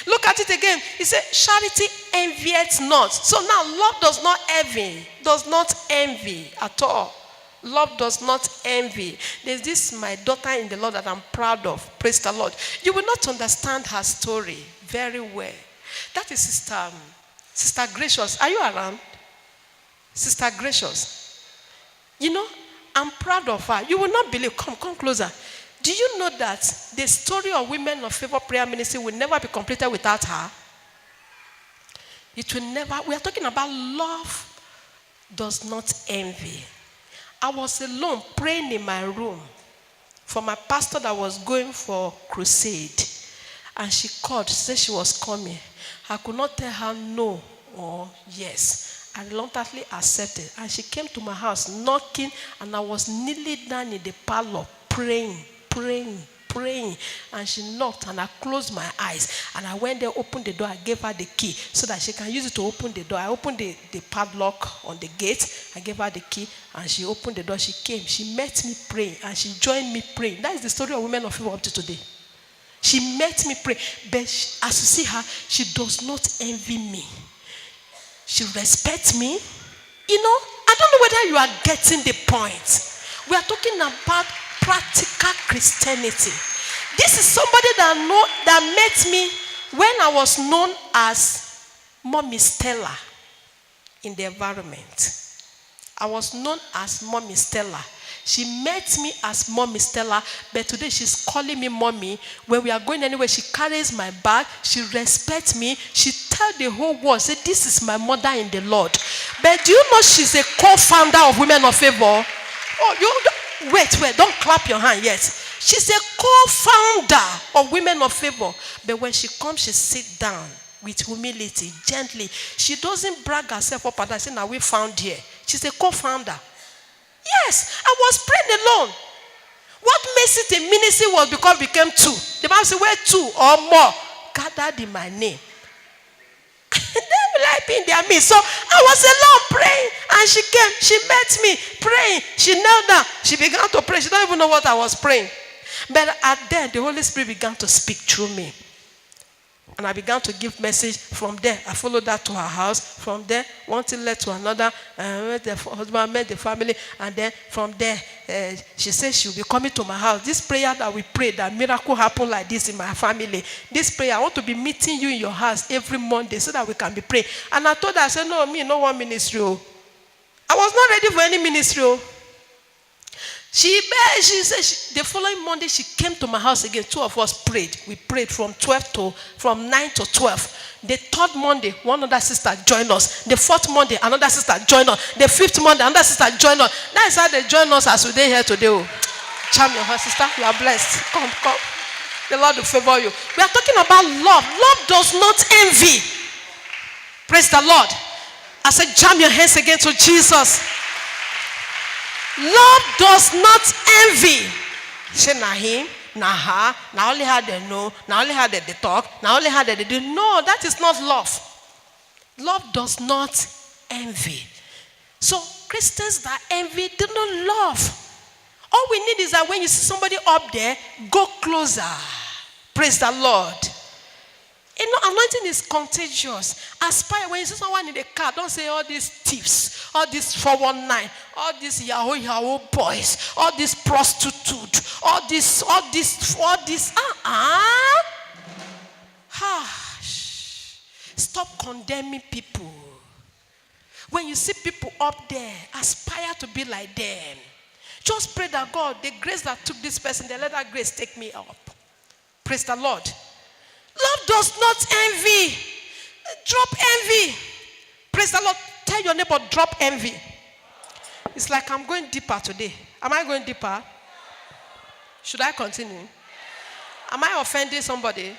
Look at it again. He said, charity envieth not. So now love does not envy at all. Love does not envy. There's this my daughter in the Lord that I'm proud of. Praise the Lord. You will not understand her story very well. That is Sister Gracious. Are you around? Sister Gracious. You know, I'm proud of her. You will not believe. Come closer. Do you know that the story of Women of Favor Prayer Ministry will never be completed without her? It will never. We are talking about love does not envy. I was alone praying in my room for my pastor that was going for crusade. And she called, said she was coming. I could not tell her no or yes. I reluctantly accepted. And she came to my house knocking, and I was kneeling down in the parlor praying. And she knocked, and I closed my eyes. And I went there, opened the door. I gave her the key so that she can use it to open the door. I opened the padlock on the gate. I gave her the key, and she opened the door. She came. She met me praying, and she joined me praying. That is the story of Women of Favor up to today. She met me praying. But as you see her, she does not envy me. She respects me. You know, I don't know whether you are getting the point. We are talking about practical Christianity. This is somebody that met me when I was known as Mommy Stella in the environment. I was known as Mommy Stella. She met me as Mommy Stella, but today she's calling me Mommy. When we are going anywhere, she carries my bag. She respects me. She tells the whole world, say, this is my mother in the Lord. But do you know she's a co-founder of Women of Favor? Oh, wait, don't clap your hand yet. She's a co-founder of Women of Favor. But when she comes, she sits down with humility, gently. She doesn't brag herself up and say, now we found here. She's a co-founder. Yes, I was praying alone. What makes it a ministry was because we became two. The Bible says, where two or more gathered in my name, then will I be in their midst. So I was alone praying, and she came. She met me praying. She knelt down. She began to pray. She don't even know what I was praying. But at then, the Holy Spirit began to speak through me. And I began to give message. From there, I followed that to her house. From there, one thing led to another. I met the husband, met the family. And then from there, she said she will be coming to my house. This prayer that we prayed, that miracle happened like this in my family. This prayer, I want to be meeting you in your house every Monday so that we can be praying. And I told her, I said, no, me, no one ministry. I was not ready for any ministry. She said the following Monday she came to my house again. Two of us prayed. We prayed from 9 to 12. The third Monday, one other sister joined us. The fourth Monday, another sister joined us. The fifth Monday, another sister joined us. That is how they joined us as we are here today. Charm your heart, sister. You are blessed. Come. The Lord will favor you. We are talking about love. Love does not envy. Praise the Lord. I said, jam your hands again to Jesus. Love does not envy. Say na him, na her, na only her they know, na only her they talk, na only her they do. No, that is not love. Love does not envy. So Christians that envy do not love. All we need is that when you see somebody up there, go closer. Praise the Lord. You know, anointing is contagious. Aspire, when you see someone in the car, don't say all these thieves, all these 419, all these Yahoo boys, all this prostitute, all this. Stop condemning people. When you see people up there, aspire to be like them. Just pray that God, the grace that took this person, let that grace take me up. Praise the Lord. Love does not envy. Drop envy. Praise the Lord. Tell your neighbor, drop envy. It's like I'm going deeper today. Am I going deeper? Should I continue? Am I offending somebody?